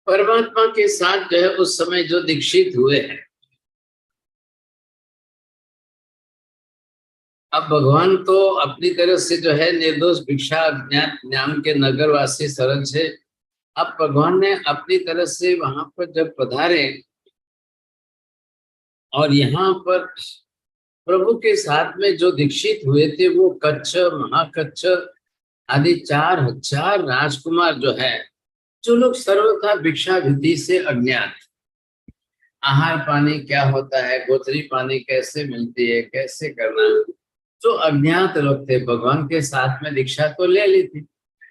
परमात्मा के साथ जो है उस समय जो दीक्षित हुए हैं, अब भगवान तो अपनी तरफ से जो है निर्दोष भिक्षा ज्ञान नाम के नगरवासी सरल से, अब भगवान ने अपनी तरफ से वहां पर जब पधारे और यहाँ पर प्रभु के साथ में जो दीक्षित हुए थे वो कच्छ, महाकच्छ आदि 4,000 राजकुमार जो है, जो लोग सर्वथा भिक्षा विधि से अज्ञात, आहार पानी क्या होता है, गोत्री पानी कैसे मिलती है, कैसे करना, जो अज्ञात लोग थे, भगवान के साथ में दीक्षा तो ले ली थी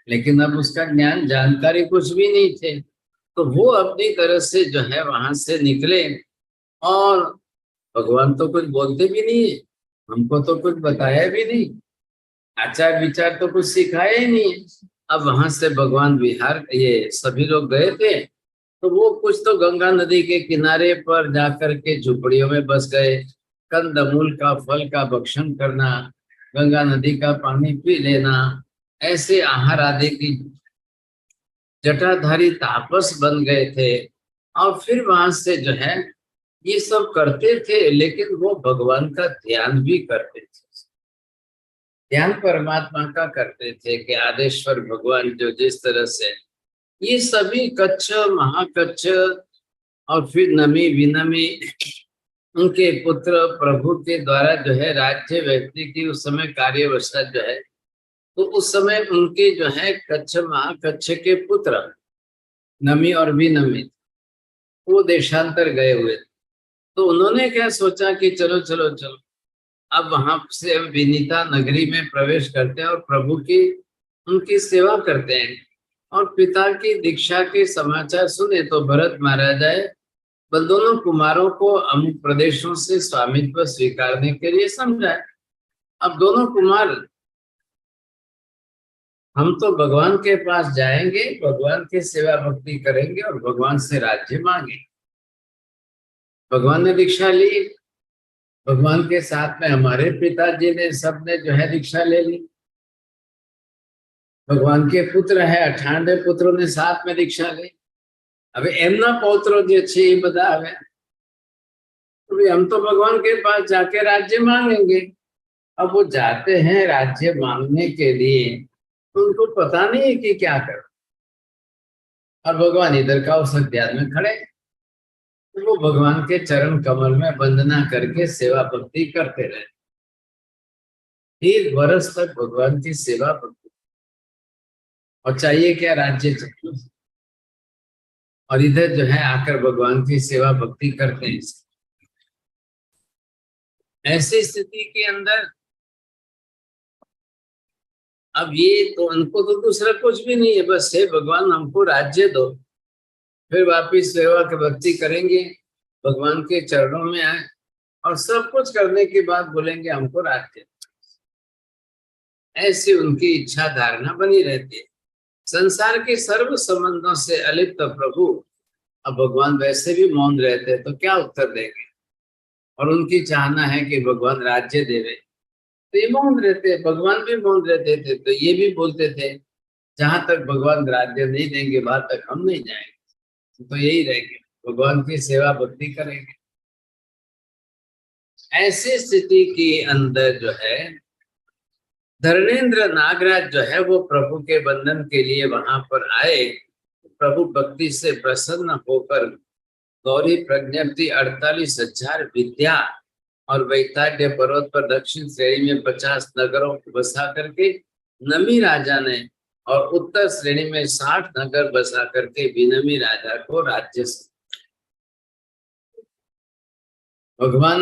लेकिन अब उसका ज्ञान जानकारी कुछ भी नहीं थे। तो वो अपनी तरह से जो है वहां से निकले और भगवान तो कुछ बोलते भी नहीं है, हमको तो कुछ बताया भी नहीं, आचार विचार तो कुछ सिखाया ही नहीं है। अब वहां से भगवान विहार, ये सभी लोग गए थे तो वो कुछ तो गंगा नदी के किनारे पर जाकर के झुपड़ियों में बस गए, कंदमूल का फल का भक्षण करना, गंगा नदी का पानी पी लेना, ऐसे आहार आदि की जटाधारी तापस बन गए थे। और फिर वहां से जो है ये सब करते थे, लेकिन वो भगवान का ध्यान भी करते थे, ध्यान परमात्मा का करते थे कि आदेश्वर भगवान जो जिस तरह से ये सभी कच्छ, महाकच्छ और फिर नमी विनमी उनके पुत्र प्रभु के द्वारा जो है राज्य व्यक्ति की उस समय कार्यवस्था जो है, तो उस समय उनके जो है कच्छ महाकच्छ के पुत्र नमी और विनमी वो देशांतर गए हुए थे। तो उन्होंने क्या सोचा कि चलो चलो चलो अब वहां से विनीता नगरी में प्रवेश करते हैं और प्रभु की उनकी सेवा करते हैं। और पिता की दीक्षा के समाचार सुने तो भरत महाराज आए, बल दोनों कुमारों को अमुक प्रदेशों से स्वामित्व स्वीकारने के लिए समझाए। अब दोनों कुमार, हम तो भगवान के पास जाएंगे, भगवान की सेवा भक्ति करेंगे और भगवान से राज्य मांगे। भगवान ने दीक्षा ली, भगवान के साथ में हमारे पिताजी ने सबने जो है दीक्षा ले ली, भगवान के पुत्र है 98 पुत्रों ने साथ में दीक्षा ली। अब एमना पौत्रो जो छे ये बता आवे तो हम तो भगवान के पास जाके राज्य मांगेंगे। अब वो जाते हैं राज्य मांगने के लिए, उनको पता नहीं है कि क्या कर, और भगवान इधर का उस अध्यात्म में खड़े, तो वो भगवान के चरण कमल में वंदना करके सेवा भक्ति करते रहे। 1 वर्ष तक भगवान की सेवा भक्ति, और चाहिए क्या, राज्य चाहिए, और इधर जो है आकर भगवान की सेवा भक्ति करते हैं। ऐसी स्थिति के अंदर अब ये तो उनको तो दूसरा कुछ भी नहीं है, बस हे भगवान हमको राज्य दो, फिर वापिस सेवा की भक्ति करेंगे, भगवान के चरणों में आए और सब कुछ करने के बाद बोलेंगे हमको राज्य। ऐसी उनकी इच्छा धारणा बनी रहती है। संसार के सर्व संबंधों से अलिप्त प्रभु अब भगवान वैसे भी मौन रहते तो क्या उत्तर देंगे, और उनकी चाहना है कि भगवान राज्य देवे, तो ये मौन रहते, भगवान भी मौन रहते थे। तो ये भी बोलते थे जहां तक भगवान राज्य नहीं देंगे वहां तक हम नहीं जाएंगे, तो यही रहेंगे, भगवान की सेवा भक्ति करेंगे। ऐसी स्थिति के अंदर जो है धर्मेंद्र नागराज जो है वो प्रभु के बंधन के लिए वहां पर आए। प्रभु भक्ति से प्रसन्न होकर गौरी प्रज्ञप्ति 48,000 विद्या और वैताड्य पर्वत पर दक्षिण श्रेणी में 50 नगरों को बसा करके नमी राजा ने, और उत्तर श्रेणी में 60 नगर बसा करके विनमी राजा को राज्य। भगवान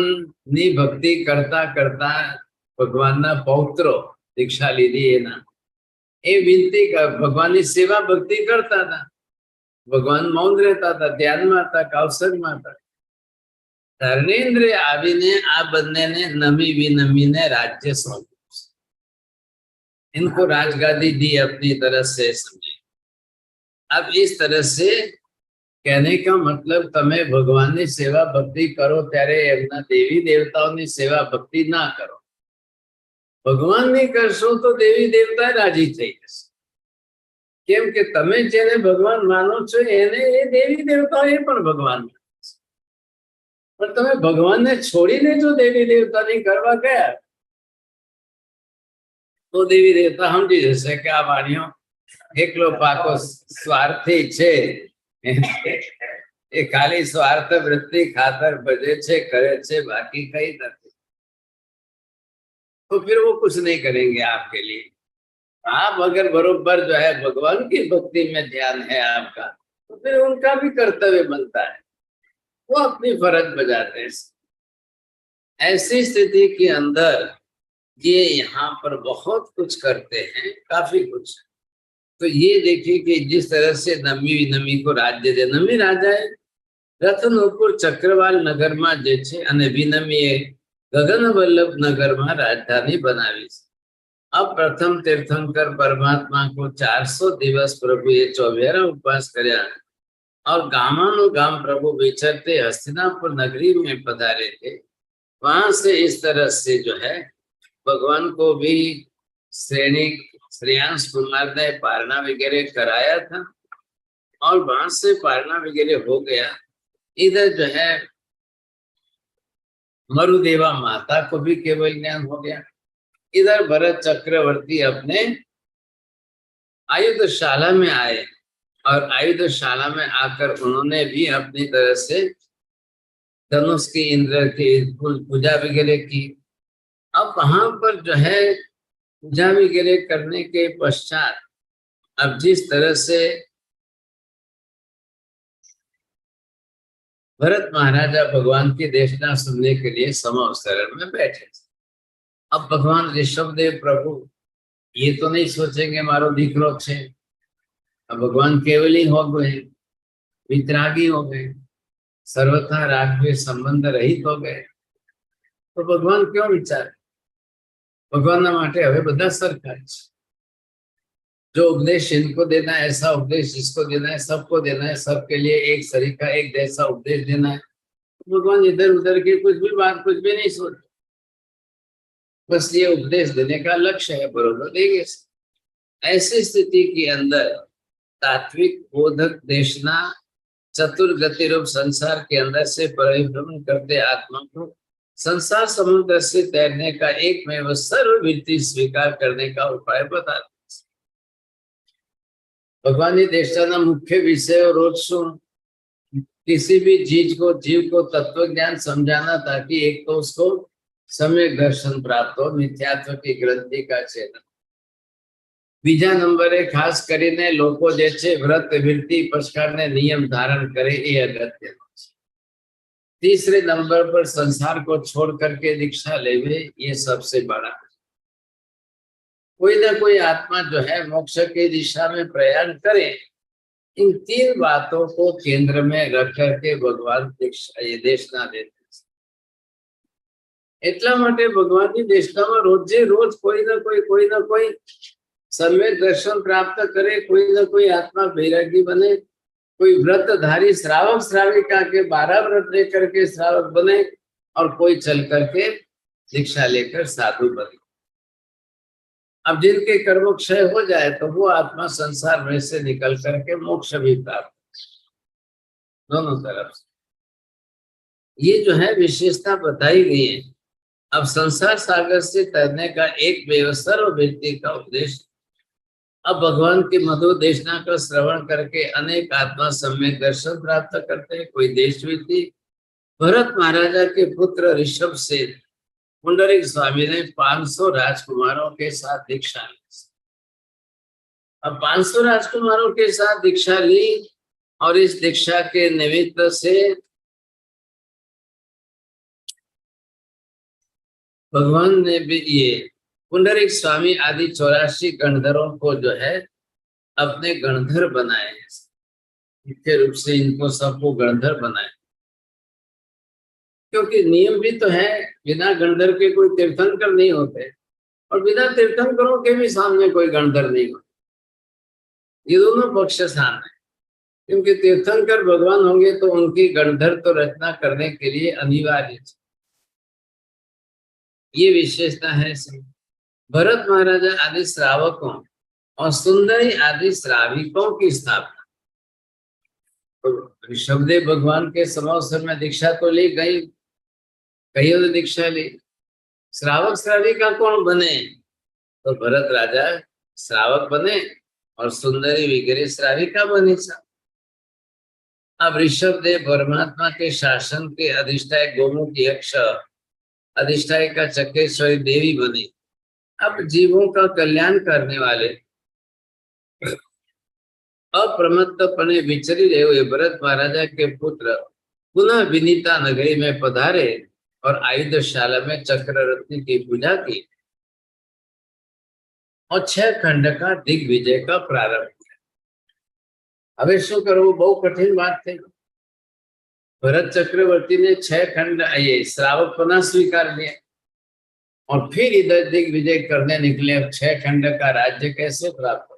ની ભક્તિ કરતા કરતા ભગવાનના પૌત્રો દીક્ષા લીધી એના, એ વિનતી ભગવાનની સેવા ભક્તિ કરતા હતા, ભગવાન મૌન રહેતા હતા, ધ્યાનમાં હતા, કૌશલમાં હતા। ધર્મેન્દ્ર આવીને આ બંનેને નમી વિનમીને राज्य सौंप्યું, इनको राजगादी दी अपनी तरह से समझे। अब इस तरह से कहने का मतलब તમે ભગવાનની સેવા ભક્તિ કરો ત્યારે એમના દેવી દેવતાઓની સેવા ભક્તિ ના કરો, ભગવાનની કરશો તો દેવી દેવતા રાજી થઈ જશે। કેમ કે તમે જેને ભગવાન માનો છો એને એ દેવી દેવતા એ પણ ભગવાન પણ તમે ભગવાનને છોડીને જો દેવી દેવતાની કરવા ગયા તો દેવી દેવતા સમજી જશે કે આ વાણીઓ એકલો પાકો સ્વાર્થી છે, એ ખાલી સ્વાર્થ વૃત્તિ ખાતર ભજે છે, કરે છે, बाकी कहीं नहीं। तो फिर वो कुछ नहीं करेंगे आपके लिए। आप अगर बरोबर जो है भगवान की भक्ति में ध्यान है आपका, तो फिर उनका भी कर्तव्य बनता है, वो अपनी फर्ज बजाते हैं। ऐसी स्थिति के अंदर ये यहाँ पर बहुत कुछ करते हैं, काफी कुछ। तो ये देखिए कि जिस तरह से नमी को राज्य दे, नमी राजाए रतनपुर चक्रवाल नगर में जे छे अने विनमीए गगन वल्लभ नगर में राजधानी बनावी। अब प्रथम तीर्थंकर परमात्मा को 400 दिवस प्रभु ये 24 उपवास कर्या और गामानु गाम प्रभु विचरते हस्तिनापुर नगरी में पधारे थे। वहां से इस तरह से जो है भगवान को भी श्रेयांश कुमार ने पारणा वगैरह कराया था और वहां से पारणा वगैरह हो गया। इधर जो है मरुदेवा माता को भी केवल ज्ञान हो गया। इधर भरत चक्रवर्ती अपने आयुधशाला में आए और आयुधशाला में आकर उन्होंने भी अपनी तरह से धनुष की इंद्र की पूजा वगैरह की। अब वहां पर जो है पूजा वगैरह करने के पश्चात अब जिस तरह से भरत महाराजा भगवान की देशना सुनने के लिए समवसरण में बैठे। अब भगवान ऋषभदेव प्रभु ये तो नहीं सोचेंगे मारो दीकरो छे। अब भगवान केवली हो गए, वितरागी हो गए, सर्वथा राग संबंध रहित हो गए। तो भगवान क्यों विचार, भगवान माटे हवे बधा सरखा छे। जो उपदेश इनको देना है ऐसा उपदेश इसको देना है, सबको देना है, सबके लिए एक सरीका एक जैसा उपदेश देना है। भगवान इधर उधर की कुछ भी बात कुछ भी नहीं सोचते, बस ये उपदेश देने का लक्ष्य है, बरोबर देंगे। ऐसी स्थिति के अंदर तात्विक बोधक देशना चतुर्गति रूप संसार के अंदर से परिभ्रमण करते आत्मा को संसार समुद्र से तैरने का एक में वह सर्ववृत्ति स्वीकार करने का उपाय बताते। भगवान जी देशना मुख्य विषय रोज शू किसी भी चीज को जीव को तत्व ज्ञान समझाना, ताकि एक तो उसको सम्यक दर्शन प्राप्त हो, मिथ्यात्व की ग्रंथि का छेदन। बीजा नंबरे खास करीने लोको जे छे व्रत वृत्ति प्रकार ने नियम धारण करे ये अगत्य है। तीसरे नंबर पर संसार को छोड़ करके दीक्षा लेवे, ये सबसे बड़ा। कोई ना कोई आत्मा जो है मोक्ष की दिशा में प्रयाण करे, इन तीन बातों को केंद्र में रख करके भगवान दीक्षा ये देशना देते। એટલા માટે ભગવાનની દેશનામાં રોજે રોજ कोई ना कोई सम्यक दर्शन प्राप्त करे, कोई ना कोई आत्मा बैरागी बने, कोई व्रतधारी श्रावक श्राविका के 12 व्रत लेकर के श्रावक बने और कोई चल करके दीक्षा लेकर साधु बने। अब जिनके कर्म क्षय हो जाए तो वो आत्मा संसार में से निकल करके मोक्ष भी प्राप्त, दोनों तरफ से ये जो है विशेषता बताई गई है। अब संसार सागर से तैरने का एक सर्व व्यक्ति का उपदेश। अब भगवान की मधुर देशना का श्रवण करके अनेक आत्मा सम्यक दर्शन प्राप्त करते हैं। कोई देशविधि भरत महाराजा के पुत्र ऋषभ से पुंडरीक स्वामी ने 500 राजकुमारों के साथ दीक्षा ली। अब 500 राजकुमारों के साथ दीक्षा ली और इस दीक्षा के निमित्त से भगवान ने भी ये पुंडरीक स्वामी आदि 84 गणधरों को जो है अपने गणधर बनाए हैं। मुख्य रूप से इनको सबको गणधर बनाए, क्योंकि नियम भी तो है, बिना गणधर के कोई तीर्थंकर नहीं होते और बिना तीर्थंकरों के भी सामने कोई गणधर नहीं होते। ये दोनों पक्ष सामने, क्योंकि तीर्थंकर भगवान होंगे तो उनकी गणधर तो रचना करने के लिए अनिवार्य है। ये विशेषता है। भरत महाराजा आदि श्रावकों और सुंदरी आदि श्राविकों की स्थापना। तो ऋषभदेव भगवान के समवसर में दीक्षा तो ली गई, कईयों ने दीक्षा ली। श्रावक श्राविका कौन बने? तो भरत राजा श्रावक बने और सुंदरी वगैरह श्राविका बनी। अब ऋषभदेव परमात्मा के शासन के अधिष्ठाय गोमुखी यक्ष अधिष्ठायिका चक्रेश्वरी देवी बनी। अब जीवों का कल्याण करने वाले अप्रमत्तपने विचरी रहे हुए भरत महाराजा के पुत्र पुनः विनीता नगरी में पधारे और आयुधशाला में चक्ररत्न की पूजा की और 6 खंड का दिग्विजय का प्रारंभ किया। अब शू करो, बहु कठिन बात थी। भरत चक्रवर्ती ने 6 खंड ये श्रावक पना स्वीकार लिया और फिर इधर दिग्विजय करने निकले। 6 खंड का राज्य कैसे प्राप्त हो?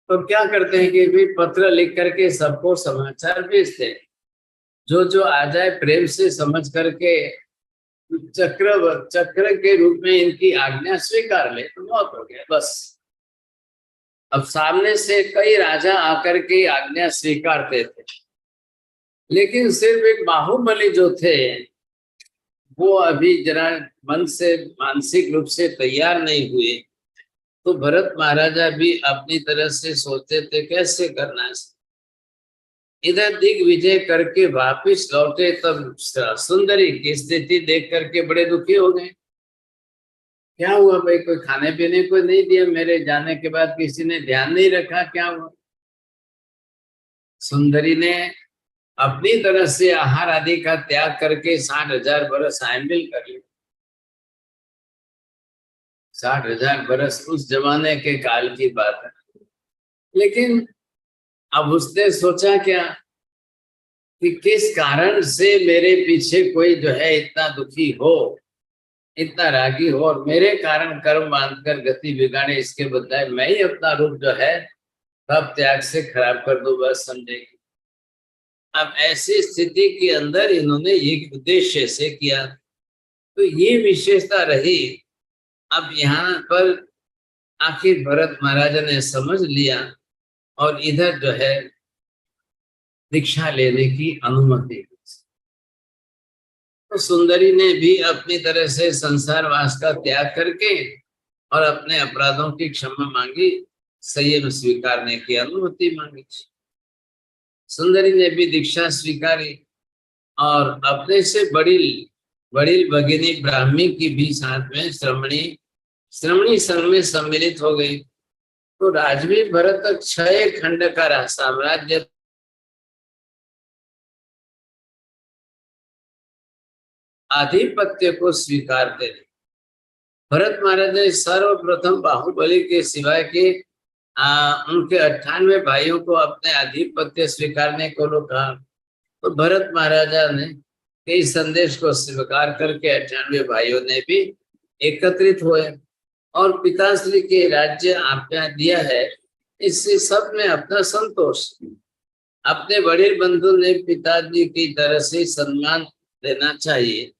तो क्या करते हैं कि भी पत्र लिख करके सबको समाचार भेजते हैं, जो आ जाए प्रेम से समझ करके चक्र के रूप में इनकी आज्ञा स्वीकार ले तो बहुत हो गया बस। अब सामने से कई राजा आकर के आज्ञा स्वीकारते थे, लेकिन सिर्फ एक बाहुबली जो थे वो अभी जरा मन से मानसिक रूप से तैयार नहीं हुए। तो भरत महाराजा भी अपनी तरह से सोचते थे कैसे करना है। इधर दिग्विजय करके वापिस लौटे तब सुंदरी की स्थिति देख करके बड़े दुखी हो गए। क्या हुआ भाई, कोई खाने पीने को नहीं दिया, मेरे जाने के बाद किसी ने ध्यान नहीं रखा, क्या हुआ? सुंदरी ने अपनी तरह से आहार आदि का त्याग करके 60,000 बरस आयमिल कर लिए। 60,000 बरस उस जमाने के काल की बात है। लेकिन अब उसने सोचा क्या कि किस कारण से मेरे पीछे कोई जो है इतना दुखी हो, इतना रागी हो और मेरे कारण कर्म बांधकर गति बिगाड़े, इसके बदले मैं ही अपना रूप जो है तब त्याग से खराब कर दूं, बस समझेगी। अब ऐसी स्थिति के अंदर इन्होंने ये उद्देश्य से किया, तो ये विशेषता रही। अब यहाँ पर आखिर भरत महाराजा ने समझ लिया और इधर जो है दीक्षा लेने की अनुमति। तो सुंदरी ने भी अपनी तरह से संसार वास का त्याग करके और अपने अपराधों की क्षमा मांगी, संयम स्वीकारने की अनुमति मांगी। सुंदरी ने भी दीक्षा स्वीकारी और अपने से बड़ी भगिनी ब्राह्मी की भी साथ में श्रमणी संघ में सम्मिलित हो गई। तो राजवी भरत 6 खंड का साम्राज्य आधिपत्य को स्वीकारते थे। भरत महाराज ने सर्वप्रथम बाहुबली के सिवाय के उनके 98 भाइयों को अपने आधिपत्य स्वीकारने को कहा। तो भरत महाराजा ने कई संदेश को स्वीकार करके 98 भाइयों ने भी एकत्रित हुए और पिताश्री के राज्य आज्ञा दिया है, इससे सब में अपना संतोष। अपने बड़े बंधु ने पिताजी की तरह से सम्मान देना चाहिए,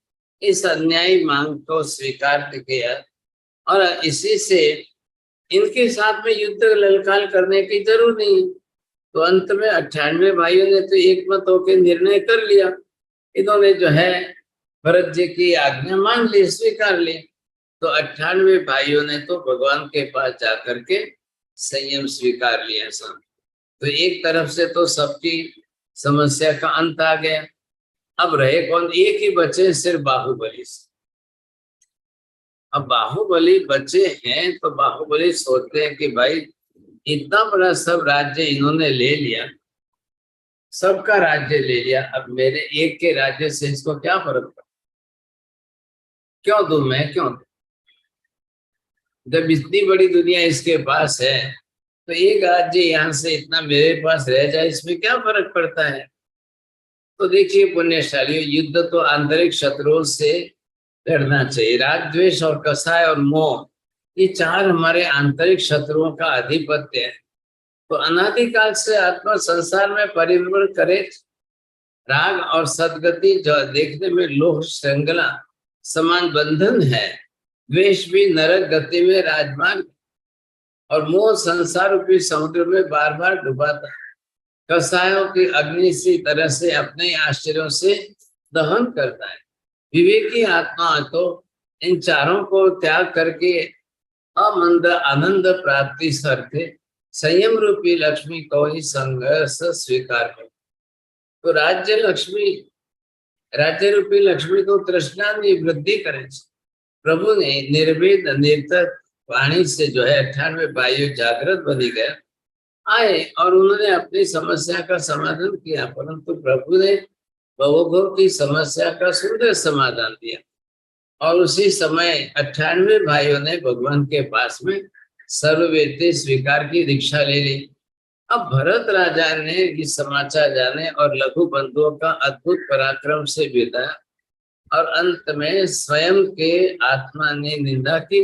इस अन्यायी मांग को स्वीकार किया और इसी से इनके साथ में युद्ध ललकाल करने की जरूरत नहीं। तो अंत में 98 भाइयों ने तो एक मत होकर निर्णय कर लिया। इन्होंने जो है भरत जी की आज्ञा मान ली, स्वीकार ली। तो 98 भाइयों ने तो भगवान के पास जाकर के संयम स्वीकार लिया सब। तो एक तरफ से तो सबकी समस्या का अंत आ गया। अब रहे कौन? एक ही बचे सिर्फ बाहुबली से। अब बाहुबली बचे हैं तो बाहुबली सोचते हैं कि भाई इतना बड़ा सब राज्य इन्होंने ले लिया, सबका राज्य ले लिया, अब मेरे एक के राज्य से इसको क्या फर्क पड़ा, क्यों दूं मैं, क्यों दूं? जब इतनी बड़ी दुनिया इसके पास है तो एक राज्य यहाँ से इतना मेरे पास रह जाए, इसमें क्या फर्क पड़ता है? तो देखिए पुण्यशालियों, युद्ध तो आंतरिक शत्रुओं से लड़ना चाहिए। राग, द्वेष और कसाय और मोह, ये 4 हमारे आंतरिक शत्रुओं का आधिपत्य है। तो अनादिकाल से आत्मा संसार में परिवर्तन करे। राग और सदगति जो देखने में लोह श्रृंखला समान बंधन है, द्वेष भी नरक गति में राजमार्ग, और मोह संसार रूपी समुद्र में बार बार डुबाता, कसायों की अग्नि सी तरह से अपने आश्चर्यों से दहन करता है। विवेकी आत्मा तो इन चारों को त्याग करके अमंद आनंद प्राप्ति सर्थे संयम रूपी लक्ष्मी को ही संघर्ष स्वीकार कर। तो राज्य रूपी लक्ष्मी को तृष्णा में वृद्धि करे। प्रभु ने निर्वेद निर्तक वाणी से जो है 98 वायु जागृत बनी गया आए और उन्होंने अपनी समस्या का समाधान किया, परंतु प्रभु ने भवभोग की समस्या का सुंदर समाधान दिया। और उसी समय 98 भाइयों ने भगवान के पास में सर्ववेदी स्वीकार की दीक्षा ले ली। अब भरत राजा ने इस समाचार जाने और लघु बंधुओं का अद्भुत पराक्रम से विदाया, और अंत में स्वयं के आत्मा ने निंदा की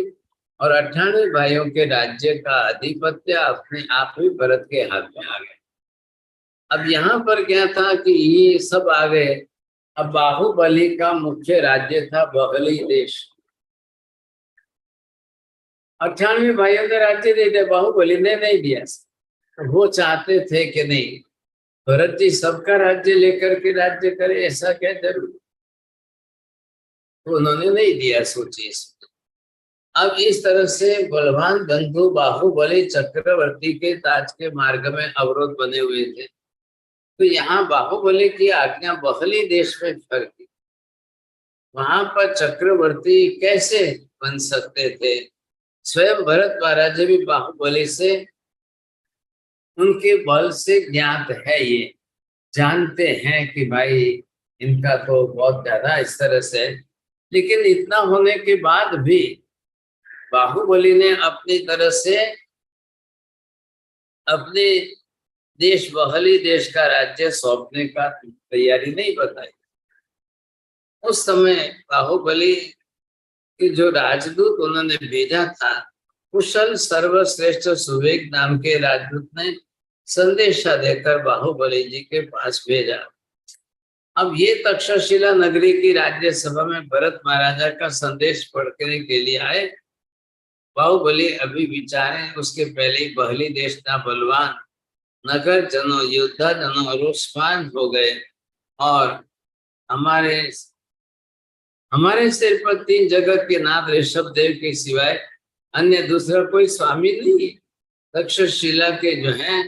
और 98 भाइयों के राज्य का आधिपत्य अपने आप ही भरत के हाथ में आ गया। अब यहाँ पर क्या था कि ये सब आ गए। अब बाहुबली का मुख्य राज्य था बगली देश। 98 भाइयों ने राज्य दे दिया, बाहुबली ने नहीं दिया। वो चाहते थे कि नहीं भरत जी सबका राज्य लेकर के राज्य करे, ऐसा क्या जरूर, तो उन्होंने नहीं दिया। सोचिए, अब इस तरह से बलवान बंधु बाहुबली चक्रवर्ती के ताज के मार्ग में अवरोध बने हुए थे। तो यहाँ बाहुबली की आज्ञा बगली देश में फर्क थी, वहां पर चक्रवर्ती कैसे बन सकते थे। स्वयं भरत महाराज भी बाहुबली से उनके बल से ज्ञात है, ये जानते हैं कि भाई इनका तो बहुत ज्यादा इस तरह से, लेकिन इतना होने के बाद भी बाहुबली ने अपनी तरह से अपने देश बगली देश का राज्य सौंपने का तैयारी नहीं बताई। उस समय बाहुबली के जो राजदूत उन्होंने भेजा था, कुशल सर्वश्रेष्ठ सुवेग नाम के राजदूत ने संदेशा देकर बाहुबली जी के पास भेजा। अब ये तक्षशिला नगरी की राज्यसभा में भरत महाराजा का संदेश पढ़ने के लिए आए। बाहुबली अभी विचारे उसके पहले ही बहली देश था बलवान, नगर जनो योद्धा जनो रोषपान हो गए, और हमारे सिर पर 3 जगत के नाथ ऋषभ देव के सिवाय अन्य दूसरा कोई स्वामी नहीं। तक्षशिला के जो है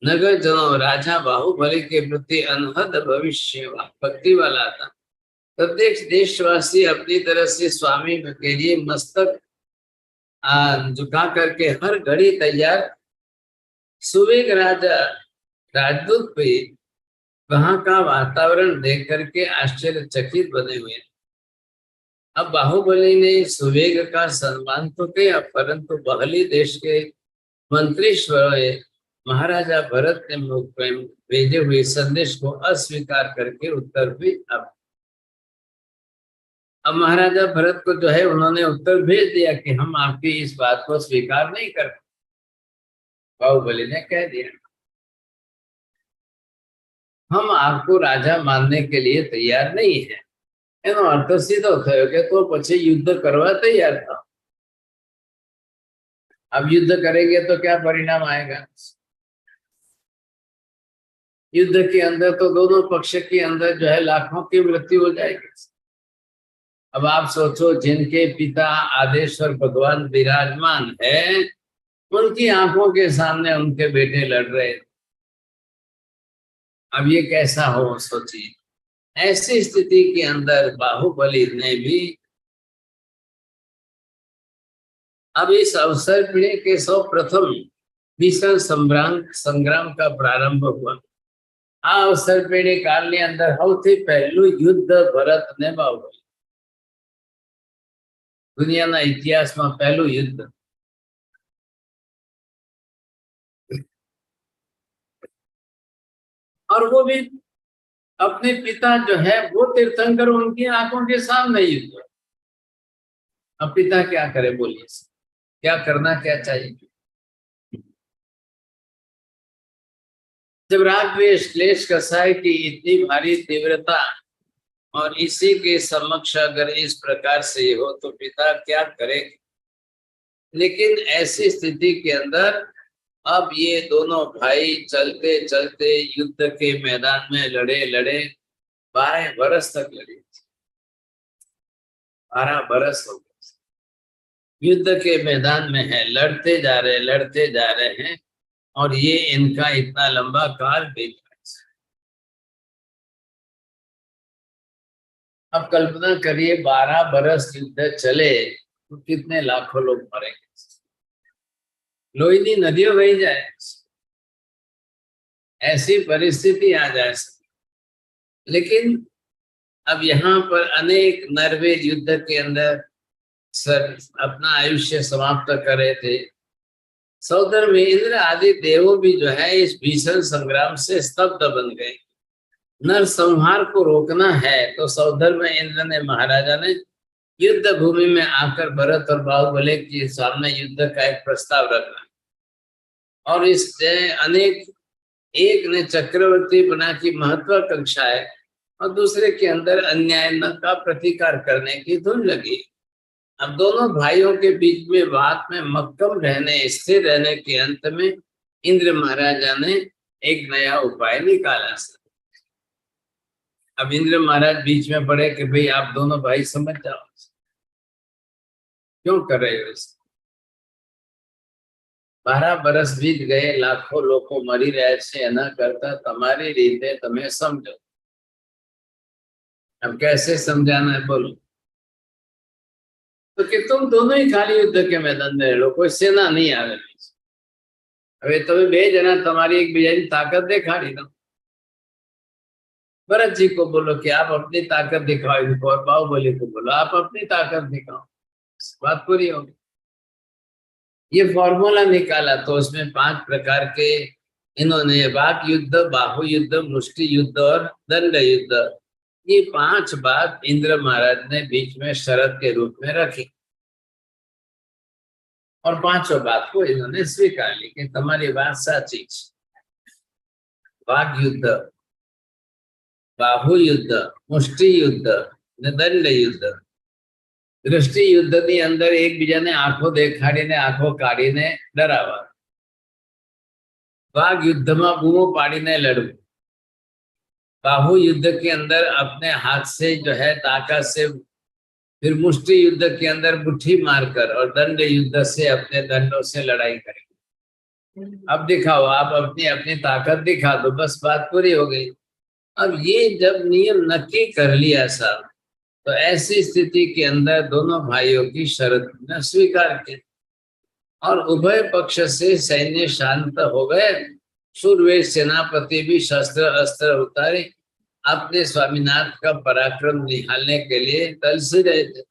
नगर जनो राजा बाहुबली के प्रति अनहद भविष्य भक्ति वाला था। प्रत्येक देशवासी अपनी तरह से स्वामी के लिए मस्तक झुका करके हर घड़ी तैयार। सुवेग राजा राजदूत पे वहां का वातावरण देख करके आश्चर्यचकित बने हुए। अब बाहुबली ने सुवेग का सम्मान तो किया, परंतु बगली देश के मंत्री महाराजा भरत ने भेजे हुए संदेश को अस्वीकार करके उत्तर भी अब महाराजा भरत को जो है उन्होंने उत्तर भेज दिया कि हम आपकी इस बात को स्वीकार नहीं करते। बाहुबली ने कह दिया हम आपको राजा मानने के लिए तैयार नहीं है। એનો અર્થ સીધો થયો કે તો પછી युद्ध करवा तैयार था। अब युद्ध करेंगे तो क्या परिणाम आएगा। युद्ध के अंदर तो दोनों पक्ष के अंदर जो है लाखों की मृत्यु हो जाएगी। अब आप सोचो, जिनके पिता आदेश्वर भगवान विराजमान है, उनकी आंखों के सामने उनके बेटे लड़ रहे। अब ये कैसा हो, सोचिए। ऐसी स्थिति के अंदर बाहुबली ने भी अब इस अवसर के सर्वप्रथम भीषण संग्राम का प्रारंभ हुआ। आ अवसर पेढ़ी काल ने अंदर સૌથી પહેલું युद्ध भरत ने बाहुबली, दुनियाના इतिहासમાં પહેલું युद्ध। और वो भी अपने पिता जो है वो तीर्थंकर, उनकी आंखों के सामने युद्ध। अब पिता क्या करे, बोलिए, क्या करना क्या चाहिए। जब राग द्वेष क्लेश कसाय की इतनी भारी तीव्रता और इसी के समक्ष अगर इस प्रकार से हो तो पिता क्या करे। लेकिन ऐसी स्थिति के अंदर अब ये दोनों भाई चलते चलते युद्ध के मैदान में लड़े लड़े 12 बरस तक लड़े। 12 बरस हो गए युद्ध के मैदान में है, लड़ते जा रहे हैं और ये इनका इतना लंबा काल बीत रहा है। अब कल्पना करिए 12 बरस युद्ध चले तो कितने लाखों लोग मरेंगे। लोहिनी नदियों बह जाए, ऐसी परिस्थिति आ जाए। लेकिन अब यहाँ पर अनेक नरवीर युद्ध के अंदर सर अपना आयुष्य समाप्त कर रहे थे। सौदर में इंद्र आदि देवों भी जो है इस भीषण संग्राम से स्तब्ध बन गए। नर संहार को रोकना है तो सौदर में इंद्र ने महाराजा ने युद्ध भूमि में आकर भरत और बाहुबली के सामने युद्ध का एक प्रस्ताव रखा और इससे अनेक, एक ने चक्रवर्ती बना की महत्वाकांक्षा है और दूसरे के अंदर अन्याय का प्रतिकार करने की धुन लगी। अब दोनों भाइयों के बीच में बात में मक्कम रहने, स्थिर रहने के अंत में इंद्र महाराजा ने एक नया उपाय निकाला। अब इंद्र महाराज बीच में पड़े कि भाई आप दोनों भाई समझ जाओ, क्यों कर रहे हो इसे। 12 बरस बीत गए, लाखों लोग मरी रहे छे, न करता तुम्हारी रीते तुम्हें समझो। अब कैसे समझाना है बोलो। तो कि तुम दोनों ही खाली युद्ध के मैदान में लड़ो, कोई सेना नहीं आवे। હવે તમે બે જણા તમારી एक બીજાની ताकत दिखाड़ी दो। भरत जी को बोलो कि आप अपनी ताकत दिखाओ इनको, और बाहुबली को बोलो आप अपनी ताकत दिखाओ, बात पूरी होगी। ये फॉर्मूला निकाला तो उसमें 5 प्रकार के इन्होंने वाक युद्ध, बाहु युद्ध, मुष्टि युद्ध और दंड युद्ध, ये 5 बात इंद्र महाराज ने बीच में शर्त के रूप में रखी और 5 बात को इन्होंने स्वीकार ली कि तुम्हारी बात साची। वाक युद्ध, बाहु युद्ध, मुष्टि युद्ध, दंड युद्ध। दृष्टि युद्ध ની અંદર એકબીજાને આંખો દેખાડીને આંખો કાઢીને ડરાવવા। वाग युद्ध में बूमो पाड़ीने लड़વું। बाहु युद्ध के अंदर अपने हाथ से जो है ताकत से, फिर मुष्टि युद्ध के अंदर मुट्ठी मारकर, और दंड युद्ध से अपने दंडों से लड़ाई करेंगे। अब दिखाओ, आप अपनी अपनी ताकत दिखा दो, बस बात पूरी हो गई। अब ये जब नियम नक्की कर लिया साहब, तो ऐसी स्थिति के अंदर दोनों भाइयों की शर्त ने स्वीकार किया और उभय पक्ष से सैन्य शांत हो गए। सूरवीर सेनापति भी शस्त्र अस्त्र उतारे अपने स्वामीनाथ का पराक्रम निहालने के लिए तरस रहे थे,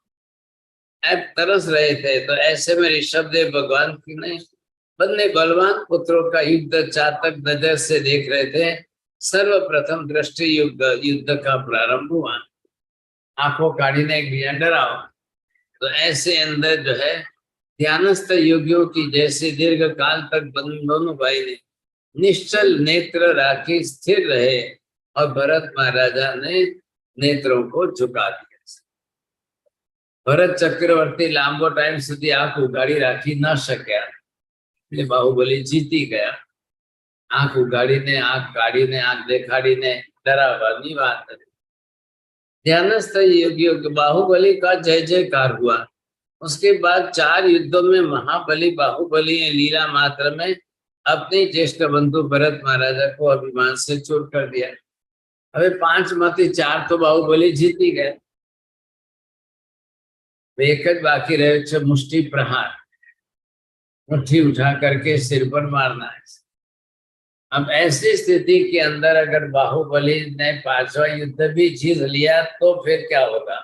तरस रहे थे। तो ऐसे में ऋषभदेव भगवान की ने बन्ने बलवान पुत्रों का युद्ध चातक नजर से देख रहे थे। सर्वप्रथम दृष्टि युद्ध का प्रारंभ हुआ। आंखों काढ़ीने एक बीजा डराओ। तो ऐसे अंदर जो है ध्यानस्थ योगियों की जैसे दीर्घ काल तक दोनों भाई ने निश्चल नेत्र राखी स्थिर रहे और भरत महाराजा ने नेत्रों को झुका दिया। भरत चक्रवर्ती लांबो टाइम सुधी आंख उगाड़ी राखी न शक्या, એટલે બાહુબલી જીતી ગયા। आंख उगाड़ी ने, आंख काढ़ी ने, आंख देखाड़ी ने डरावनी बात है। ध्यानस्थ योगियों के बाहुबली का जय जयकार हुआ। उसके बाद 4 युद्धों में महाबली बाहुबली ने लीला मात्र में अपने ज्येष्ठ बंधु भरत महाराजा को अभिमान से चूर कर दिया। अबे 5 में 4 तो बाहुबली जीती गए, एक ज बाकी रहे छे मुष्टि प्रहार, मुट्ठी उठा करके सिर पर मारना है। अब ऐसी स्थिति के अंदर अगर बाहुबली ने 5वां युद्ध भी जीत लिया तो फिर क्या होगा।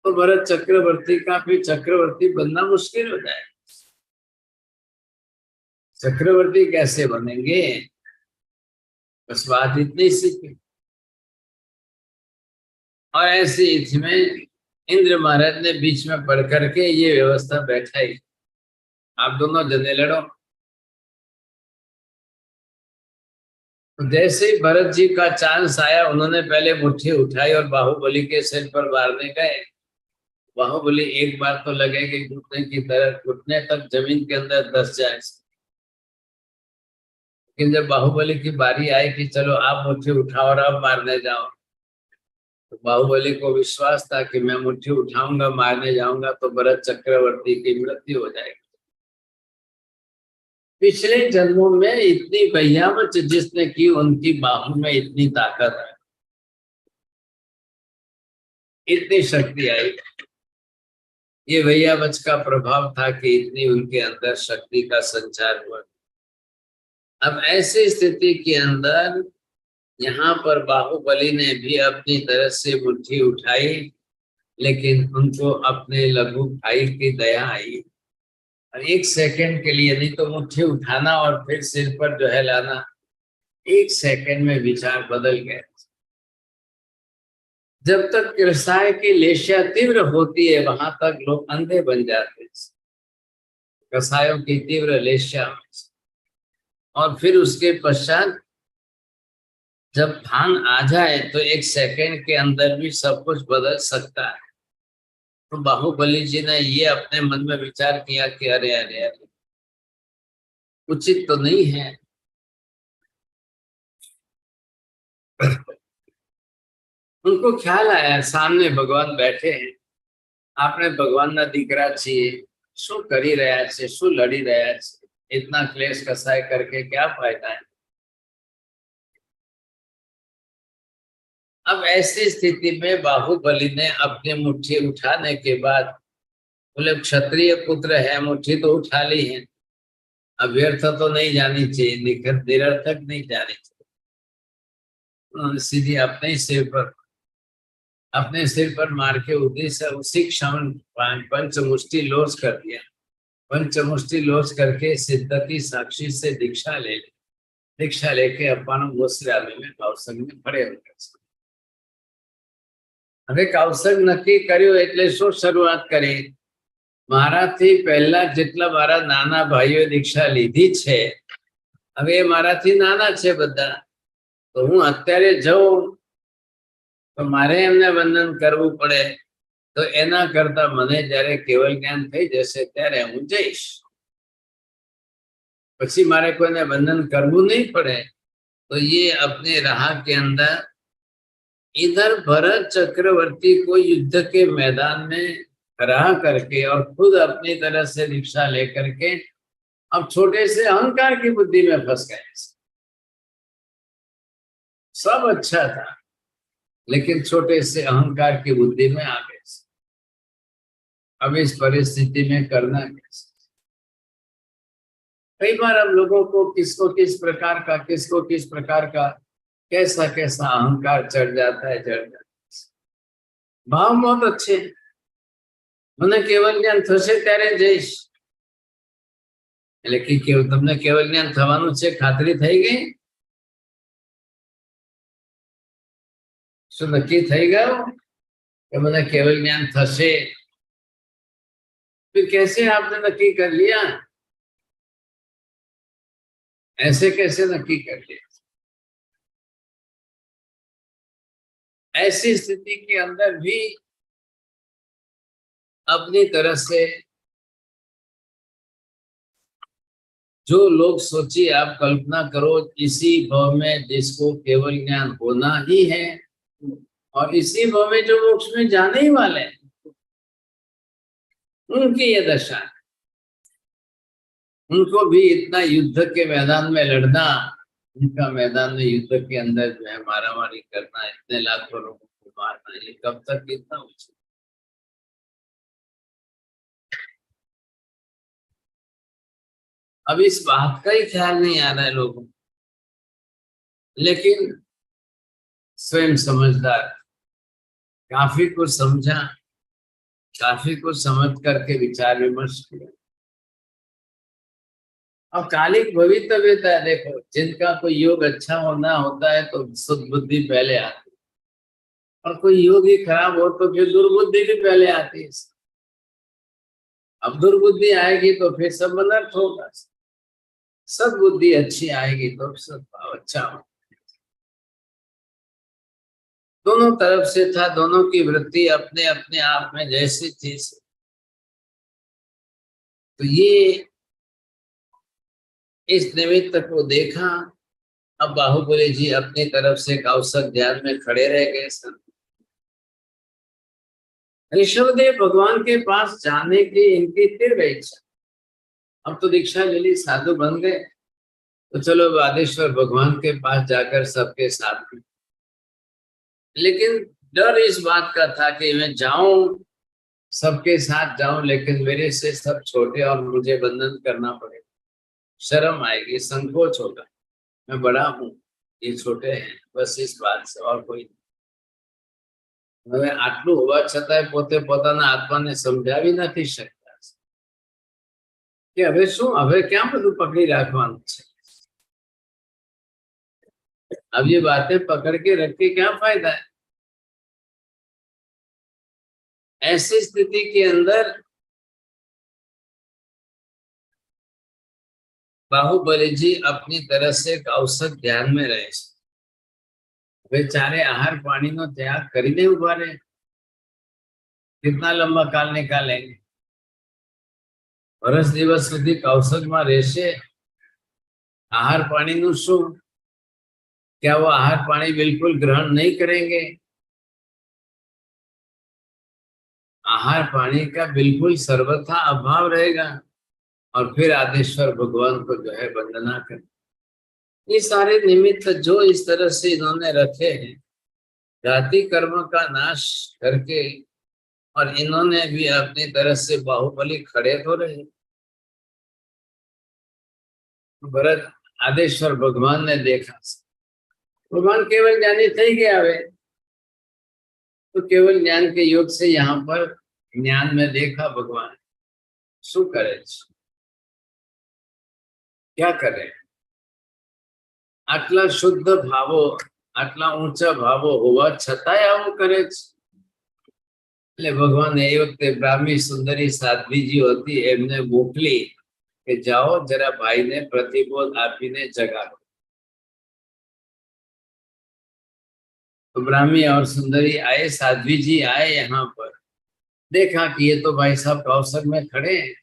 तो भरत चक्रवर्ती का फिर चक्रवर्ती बनना मुश्किल हो जाए। चक्रवर्ती कैसे बनेंगे, बस बात इतनी सी। और ऐसी इसमें इंद्र महाराज ने बीच में पढ़ करके ये व्यवस्था बैठाई, आप दोनों जने लड़ो। तो जैसे ही भरत जी का चांस आया, उन्होंने पहले मुट्ठी उठाई और बाहुबली के सिर पर मारने गए। बाहुबली एक बार तो लगे कि घुटने की तरह, घुटने तक जमीन के अंदर धस जाए, लेकिन जब बाहुबली की बारी आई कि चलो आप मुट्ठी उठाओ और अब मारने जाओ, तो बाहुबली को विश्वास था कि मैं मुट्ठी उठाऊंगा, मारने जाऊंगा तो भरत चक्रवर्ती की मृत्यु हो जाएगी। पिछले जन्मों में इतनी बहियामत जिसने की, उनकी बाहों में इतनी ताकत है, इतनी शक्ति आई। ये बहियामत का प्रभाव था कि इतनी उनके अंदर शक्ति का संचार हुआ। अब ऐसी स्थिति के अंदर यहाँ पर बाहुबली ने भी अपनी तरफ से मुट्ठी उठाई, लेकिन उनको अपने लघु भाई की दया आई। और एक सेकंड के लिए, नहीं तो मुट्ठी उठाना और फिर सिर पर जो है लाना, एक सेकंड में विचार बदल गए। जब तक कृष्णाय की लेशा तीव्र होती है, वहां तक लोग अंधे बन जाते हैं, कसायों की तीव्र लेशा। और फिर उसके पश्चात जब भान आ जाए तो एक सेकंड के अंदर भी सब कुछ बदल सकता है। तो बाहुबली जी ने ये अपने मन में विचार किया कि अरे अरे अरे, उचित तो नहीं है। उनको ख्याल आया सामने भगवान बैठे हैं, आपने भगवान ना દીકરા છીએ, શું કરી રહ્યા છે, શું લડી રહ્યા છે, इतना क्लेश कसाय करके क्या फायदा है। अब ऐसी स्थिति में बाहुबली ने अपनी मुट्ठी उठाने के बाद बोले, क्षत्रिय पुत्र है, मुट्ठी तो उठा ली है, अब व्यर्थ तो नहीं जानी चाहिए, निरर्थक नहीं जानी चाहिए। उन्होंने सीधी अपने सिर पर मार के उसी क्षण पंचमुष्टि लोच कर दिया। पंचमुष्टि लोच करके सिद्धति साक्षी से दीक्षा ले ली। दीक्षा लेके अपन गोश्रामी में कौसंग में खड़े हो गए। હવે કૌશક નક્કી કર્યું એટલે શું શરૂઆત કરી? મારાથી પહેલા જેટલા મારા નાના ભાઈઓ દીક્ષા લીધી છે, હવે મારાથી નાના છે બધા, તો હું અત્યારે જાઉં તો મારે એમને વંદન કરવું પડે, તો એના કરતા મને જ્યારે કેવલ જ્ઞાન થઈ જશે ત્યારે હું જઈશ, પછી મારે કોઈને વંદન કરવું નહીં પડે। तो ये अपने राह के अंदर इधर भरत चक्रवर्ती को युद्ध के मैदान में हरा करके और खुद अपनी तरह से दीक्षा लेकर के अब छोटे से अहंकार की बुद्धि में फंस गए। सब अच्छा था, लेकिन छोटे से अहंकार की बुद्धि में आ गए। अब इस परिस्थिति में करना कैसे? कई बार हम लोगों को किसको किस प्रकार का कैसा कैसा अहंकार चढ़ जाता है, चढ़ जाता है। भाव बहुत अच्छे, મને કેવલ જ્ઞાન થશે ત્યારે જઈશ, એટલે કે તમને કેવલ જ્ઞાન થવાનું છે, ખાતરી થઈ ગઈ? શું નક્કી થઈ ગયું કે મને કેવल ज्ञान થશે? फिर कैसे आपने नक्की कर लिया? ऐसे कैसे नक्की कर लिया? ऐसी स्थिति के अंदर भी अपनी तरह से जो लोग सोचिए, आप कल्पना करो, इसी भव में जिसको केवल ज्ञान होना ही है और इसी भव में जो मोक्ष में जाने ही वाले हैं, उनकी ये दशा है। उनको भी इतना युद्ध के मैदान में लड़ना, उनका मैदान में युद्ध के अंदर जो है मारामारी करना, इतने लाखों लोगों को मारना, ये कब तक कितना उचित? अब इस बात का ही ख्याल नहीं आ रहा है लोगों को, लेकिन स्वयं समझदार काफी कुछ समझा, काफी कुछ समझ करके विचार विमर्श किया। अब कालिक भवितव्यता है, देखो, जिनका कोई योग अच्छा होना होता है तो सद्बुद्धि पहले आती है, और कोई योग ही खराब हो तो फिर दुर्बुद्धि भी पहले आती है। अब दुर्बुद्धि आएगी तो फिर सब अनर्थ होगा, सद्बुद्धि अच्छी आएगी तो सब अच्छा हो। दोनों तरफ से था, दोनों की वृत्ति अपने अपने आप में जैसी थी। तो ये इस निमित्त को देखा। अब बाहुबली जी अपनी तरफ से कौशल ध्यान में खड़े रह गए। ऋषभदेव भगवान के पास जाने की इनकी तीव्र इच्छा। अब तो दीक्षा ले ली, साधु बन गए, तो चलो बादेश्वर भगवान के पास जाकर सबके साथ में। लेकिन डर इस बात का था कि मैं जाऊं, सबके साथ जाऊं, लेकिन मेरे से सब छोटे और मुझे बंधन करना पड़ेगा, शर्म आएगी, संकोच होगा, मैं बड़ा हूं, ये छोटे हैं, बस इस बात से और कोई। હવે આટલું હોવા છતાંય પોતે પોતાના આત્માને સમજાવી નથી શકતા કે હવે શું, હવે ક્યાં બધું પકડી રાખવાનું છે। अब ये बातें पकड़ के रख के क्या फायदा है। ऐसी स्थिति के अंदर बाहुबली जी अपनी तरह से एक औसत ध्यान में रहे। बेचारे आहार पानी नो त्याग करीने उभा रहे, कितना लंबा काल निकालेंगे। वर्ष दिवस सुधी कौशल में रहेशे, आहार पानी नु शू, क्या वो आहार पानी बिल्कुल ग्रहण नहीं करेंगे। आहार पानी का बिल्कुल सर्वथा अभाव रहेगा और फिर आदेश्वर भगवान को जो है वंदना कर। ये सारे निमित्त जो इस तरह से इन्होंने रखे हैं, जाति कर्म का नाश करके, और इन्होंने भी अपनी तरह से बाहुबली खड़े हो रहे। भरत आदेश्वर भगवान ने देखा, भगवान केवल ज्ञानी थी गया वे, तो केवल ज्ञान के योग से यहाँ पर ज्ञान में देखा भगवान शू करे, क्या करे। आटला शुद्ध भावो, आटला ऊंचा भावो होवा छतांय आवुं करे छे। એટલે ભગવાન એ વખતે બ્રાહ્મી સુંદરી સાધ્વીજી હતી, એમને મોકલી કે જાઓ જરા ભાઈને પ્રતિબોધ આપીને જગાડો। तो ब्राह्मी और सुंदरी आए, साध्वी जी आए यहाँ पर, देखा कि ये तो भाई साहब कौशल में खड़े हैं,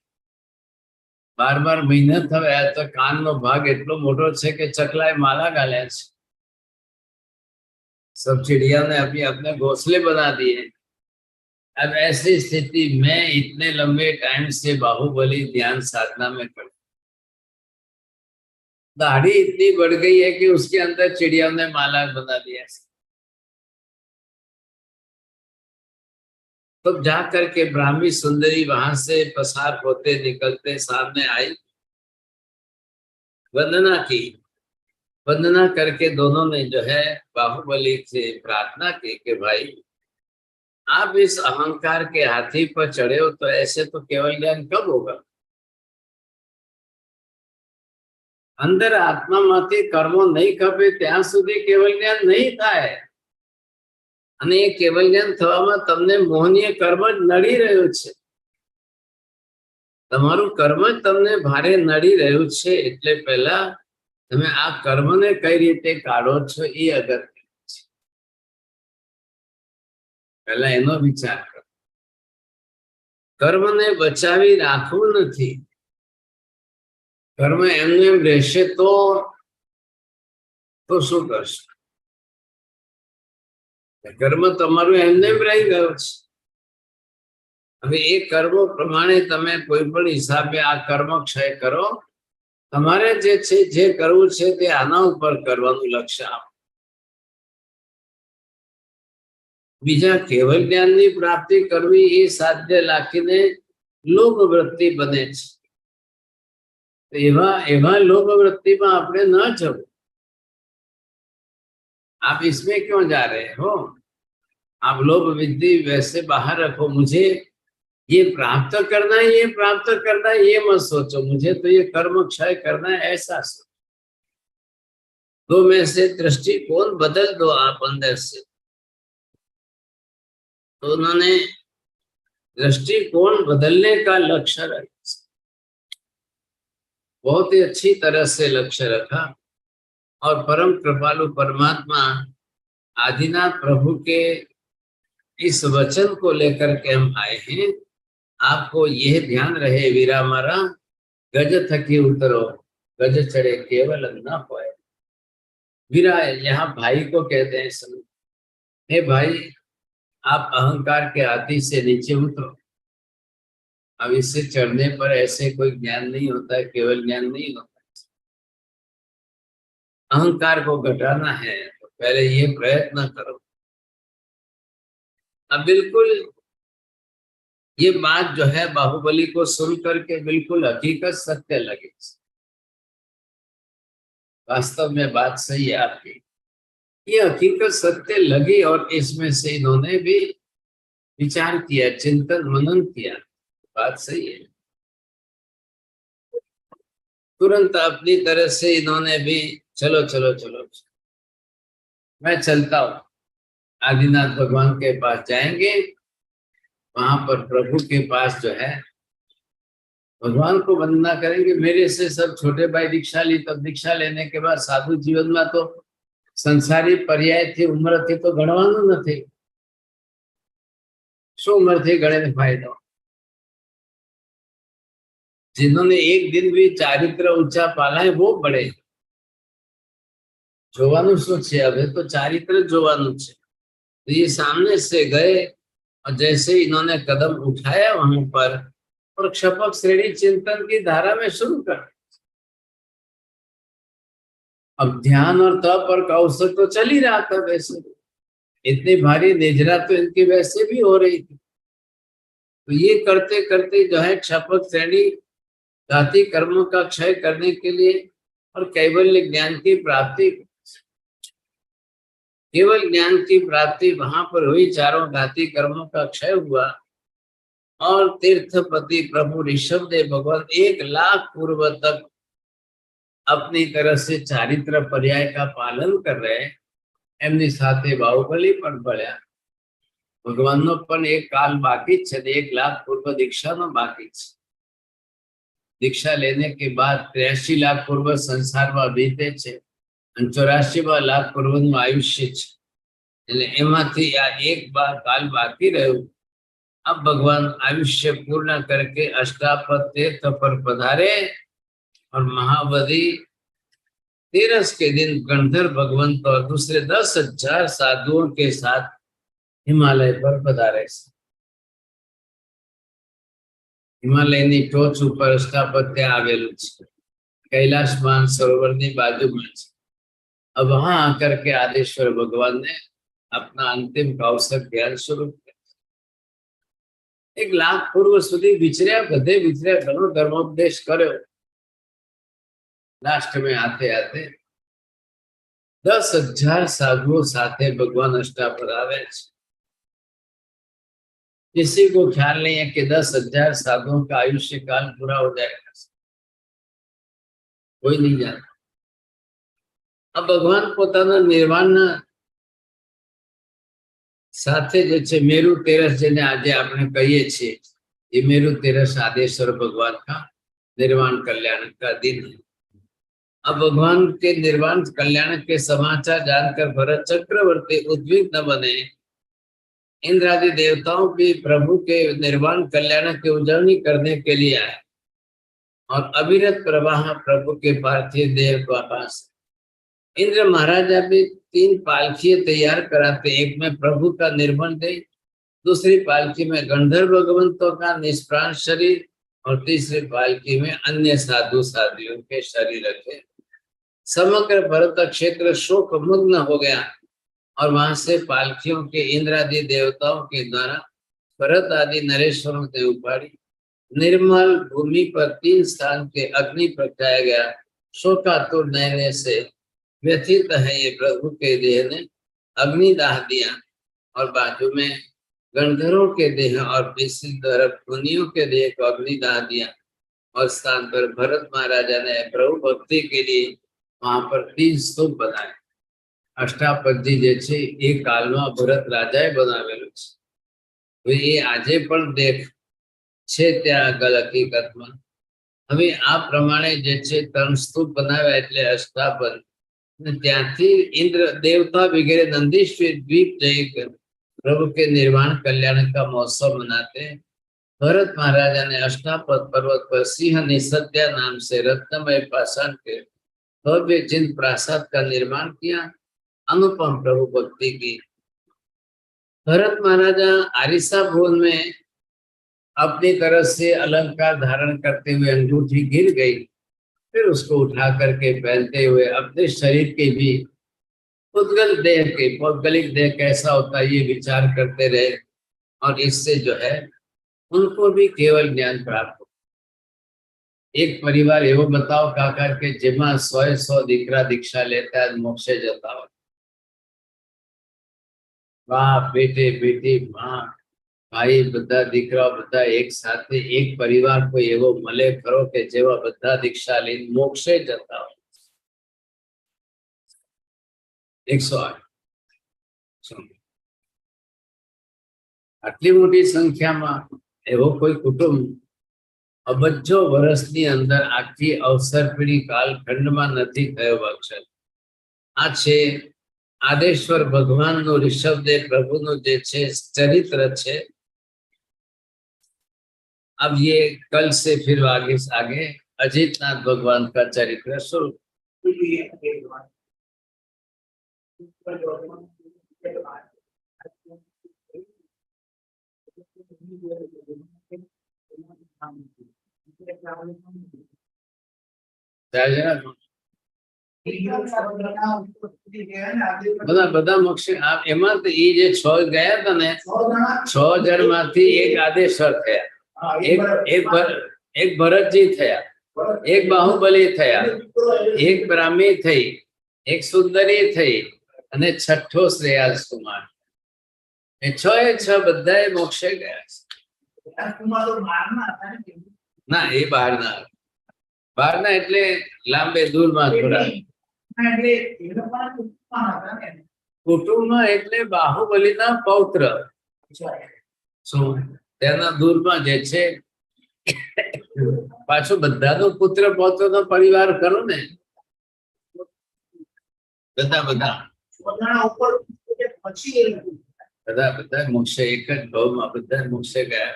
बार बार मेहनत हवे, तो कान नो भाग एटलो मोटो छे के चकलाए माला गाल्या छे। सब चिड़िया ने अभी अपने घोंसले बना दिए। अब ऐसी स्थिति में इतने लंबे टाइम से बाहुबली ध्यान साधना में खड़े, दाढ़ी इतनी बढ़ गई है कि उसके अंदर चिड़िया ने माला बना दिया। तब जा करके ब्राह्मी सुंदरी वहां से पसार होते निकलते सामने आई, वंदना की। वंदना करके दोनों ने जो है बाहुबली से प्रार्थना की कि भाई आप इस अहंकार के हाथी पर चढ़े हो, तो ऐसे तो केवल ज्ञान कब होगा। अंदर आत्मा माथी कर्मो नहीं खपे ત્યાં સુધી केवल ज्ञान नहीं थाय। અને એ કેવલ જ્ઞાન થવામાં તમને મોહનીય કર્મ જ નડી રહ્યું છે, તમારું કર્મ જ તમને ભારે નડી રહ્યું છે। એટલે પહેલા તમે આ કર્મને કઈ રીતે કાઢો છો એ અગત્ય છે, પહેલા એનો વિચાર કરો। કર્મને બચાવી રાખવું નથી, કર્મ એમને એમ રહેશે તો શું કરશો। कर्म तमारू एमने रही गयो छे। हवे ए कर्म प्रमाणे तमे कोई पण हिसाबे आ कर्म क्षय करो, तमारे जे छे जे करवुं छे ते आना उपर करवानुं लक्ष्य आपो। बीजा केवल ज्ञाननी प्राप्ति करवी ए साध्य लाखीने लोभ वृत्ति बने छे। एवा एवा लोभ वृत्ति में आपणे न जवुं। आप इसमें क्यों जा रहे हो। आप लोभ विद्धि वैसे बाहर रखो, मुझे ये प्राप्त करना है, ये प्राप्त करना है, ये मत सोचो, मुझे तो ये कर्म क्षय करना है, ऐसा सोचो। दो में से दृष्टिकोण बदल दो आप अंदर से। तो उन्होंने दृष्टिकोण बदलने का लक्ष्य रखा, बहुत ही अच्छी तरह से लक्ष्य रखा। और परम कृपालु परमात्मा आदिनाथ प्रभु के इस वचन को लेकर के हम आए हैं। आपको यह ध्यान रहे वीरा मारा, गज थकी उतरो, गज चढ़े केवल न होए। वीरा यहाँ भाई को कहते हैं, समझ, हे भाई, आप अहंकार के आदि से नीचे उतरो। अब इससे चढ़ने पर ऐसे कोई ज्ञान नहीं होता है, केवल ज्ञान नहीं होता। अहंकार को घटाना है तो पहले ये प्रयत्न करो। अब बिल्कुल ये बात जो है बाहुबली को सुन करके बिल्कुल हकीकत सत्य लगी। वास्तव में बात सही है आपकी, ये हकीकत सत्य लगी और इसमें से इन्होंने भी विचार किया, चिंतन मनन किया। बात सही है। तुरंत अपनी तरह से इन्होंने भी चलो चलो चलो, मैं चलता हूं, आदिनाथ भगवान के पास जाएंगे। वहां पर प्रभु के पास जो है भगवान को वंदना करेंगे। मेरे से सब छोटे भाई दीक्षा ली, तब दीक्षा लेने के बाद साधु जीवन में तो संसारी पर्याय थी, उम्र थी तो गणवानु न थी। शो उम्र थी गणे फायदो। जिन्होंने एक दिन भी चारित्र ऊंचा पाला है वो बड़े। જોવાનું શું છે, હવે તો ચારિત્ર જોવાનું છે। तो ये सामने से गए और जैसे इन्होंने कदम उठाया वहां पर, और क्षपक श्रेणी चिंतन की धारा में शुरू कर। अब ध्यान और तप और कौशल तो चल ही रहा था वैसे, इतनी भारी निजरा तो इनकी वैसे भी हो रही थी। तो ये करते करते जो है क्षपक श्रेणी जाति कर्मों का क्षय करने के लिए और कैवल्य ज्ञान की प्राप्ति, केवल ज्ञान की प्राप्ति वहां पर हुई। चारों घाती कर्मों का क्षय हुआ और तीर्थपति प्रभु ऋषभदेव भगवान 1,00,000 पूर्व तक अपनी तरह से चारित्र पर्याय का पालन कर रहे। एमनी साथे बाहुबली पण बढ़्या। भगवान नो पण एक काल बाकी छे, 1,00,000 पूर्व दीक्षा नो बाकी छे। दीक्षा लेने के बाद 83,00,000 पूर्व संसार में बीते छे, 84,00,000 पूर्व नु आयुष्य छे। એટલે એમાંથી આ એક કાલ બાકી રહ્યું। अब भगवान आयुष्य पूर्ण करके अष्टापद तीर्थ पर पधारे और महावधि तेरस के दिन गणधर भगवंत और दूसरे 10,000 साधुओं के साथ हिमालय पर पधारे। हिमालयनी टोच पर अष्टापत्य आवेलू छे, कैलाश मान सरोवर की बाजू में। अब वहां आकर के आदेश्वर भगवान ने अपना अंतिम कौशल ज्ञान शुरू किया। 1,00,000 पूर्व सुधी विचर्या, बधे विचर्या, घणो धर्मोपदेश कर्यो। लास्ट में आते आते 10,000 साधुओं साथे भगवान अष्टापद आवे छे। किसी को ख्याल नहीं है कि 10,000 साधुओं का आयुष्य काल पूरा हो जाएगा, कोई नहीं जानता। अब भगवान पोताना निर्वाण साथे जे छे मेरु तेरस, जेने आजे आपने कहिए छे, ये मेरु तेरस आदेश्वर भगवान का निर्वाण कल्याण का दिन है। अब भगवान के निर्वाण कल्याण के समाचार जानकर भरत चक्रवर्ती उद्विग्न बने। इंद्र आदि देवताओं भी प्रभु के निर्वाण कल्याण की उजवनी करने के लिए आए और अविरत प्रवाह प्रभु के पार्थिव देह के पास। इंद्र महाराजा भी 3 पालखी तैयार कराते, एक में प्रभु का निर्मल देह, दूसरी पालकी में गंधर्व भगवंतों का निष्प्राण शरीर और तीसरी पालकी में अन्य साधु साधियों के शरीर रखे। समग्र भरत क्षेत्र शोक मग्न हो गया और वहां से पालकियों के इंद्र आदि देवताओं के द्वारा भरत आदि नरेश्वरों से उपाड़ी निर्मल भूमि पर 3 स्थान के अग्नि प्रगटाया गया। शोकातुर नयने से व्यथित है ये प्रभु के देह ने अग्निदाह दिया और बाजू में गंधर्वों के देह और मुनियों के देह को अग्निदाह दिया और स्थान पर भरत महाराजा ने प्रभु भक्ति के लिए वहां पर 3 स्तूप बनाए। अष्टापदी जे छे ए कालमां भरत राजाए बनावेलुं छे। तो ये आजे पण देख छे त्यां આગળ હકીકતમાં। હવે આ પ્રમાણે જે છે 3 સ્તૂપ બનાવ્યા એટલે અષ્ટાપદ। ત્યાંથી ઇન્દ્ર દેવતા वगैरह नंदीश्वर द्वीप जय प्रभु के निर्वाण कल्याण का महोत्सव मनाते। भरत महाराजा ने अष्टापद पर्वत पर सिंह निसद्या नाम से रत्नमय पाषाण के भव्य जिन प्रासाद का निर्माण किया, अनुपम प्रभु भक्ति की। भरत महाराजा आरिसा भवन में अपनी तरफ से अलंकार धारण करते हुए अंगूठी गिर गई, फिर उसको उठा करके पहनते हुए अपने शरीर के भी पौद्गलिक देह कैसा होता है ये विचार करते रहे, और इससे जो है उनको भी केवल ज्ञान प्राप्त हो। एक परिवार एवं बताओ काका के जेमा 100 दीकरा दीक्षा लेता है मोक्षे जता हो। बाप बेटे बेटी माँ भाई बधा दीकरा बधा एक साथ एक परिवार को एवो मले करो के जेवा बधा दीक्षा ली मोक्षे जता हो। 108 આટલી મોટી સંખ્યામાં એવો કોઈ કુટુંબ અબજો વર્ષની અંદર આખી અવસર પીઢી કાલખંડમાં નથી થયો અક્ષર। આ છે આદેશ્વર ભગવાનનું ऋषभदेव પ્રભુનું જે છે ચરિત્ર છે। अब ये कल से फिर आगे अजितनाथ भगवान का चरित्र शुरू। બધા મોક્ષ એમાં તો એ જે 6 ગયા હતા ને 6 જણ માંથી એક આદેશ્વર થયા, એક ભરતજી થયા, એક બાહુબલી થયા, એક બ્રાહ્મી થઈ, એક સુંદરી થઈ અને છઠ્ઠો શ્રેયાસ કુમાર। એ 6 બધાએ મોક્ષે ગયા છે। ના એ બહારના એટલે લાંબે દૂરમાં થોડા કુટુંબમાં એટલે બાહુબલીના પૌત્ર શું તેના દૂરમાં જે છે પાછો બધાનો પુત્ર પૌત્રનો પરિવાર કરો ને બધા મોક્ષે એક જ ભાવમાં બધા મોક્ષે ગયા।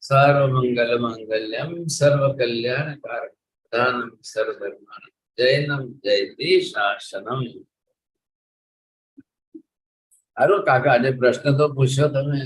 सर्वमंगल मंगल्यम सर्व कल्याणकारक दानम सर्वधर्माणम जैनम जयति शासनम। हारो काका आज प्रश्न तो पूछो तमे।